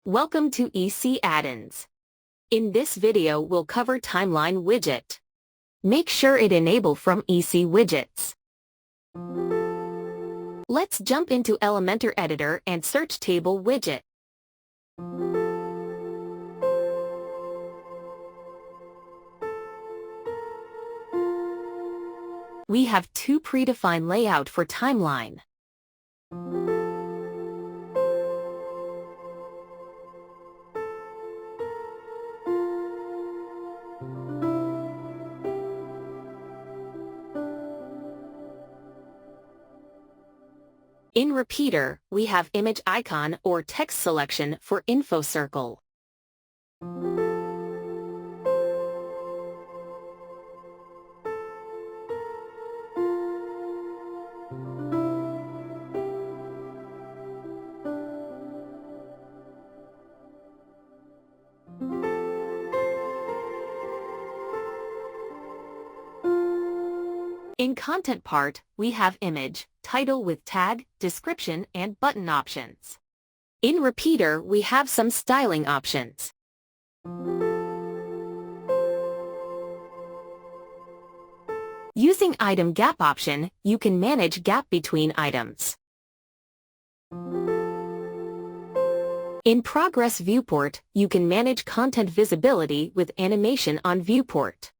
Welcome to EC Add-ins. In this video we'll cover Timeline Widget. Make sure it enable from EC Widgets. Let's jump into Elementor Editor and search Table Widget. We have two predefined layout for timeline. In Repeater, we have image icon or text selection for info circle. In Content part, we have image, title with tag, description, and button options. In Repeater, we have some styling options. Using Item Gap option, you can manage gap between items. In Progress Viewport, you can manage content visibility with animation on viewport.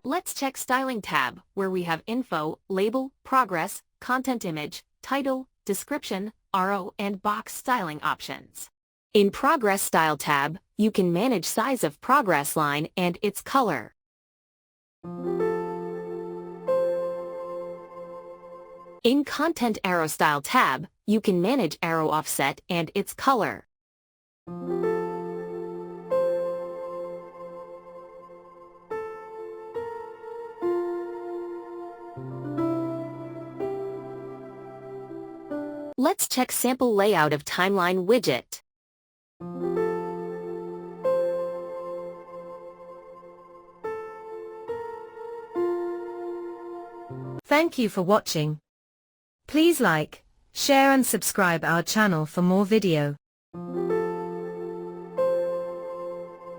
Let's check Styling tab, where we have Info, Label, Progress, Content Image, Title, Description, Arrow, and Box styling options. In Progress Style tab, you can manage size of progress line and its color. In Content Arrow Style tab, you can manage arrow offset and its color. Let's check sample layout of Timeline Widget. Thank you for watching. Please like, share and subscribe our channel for more video.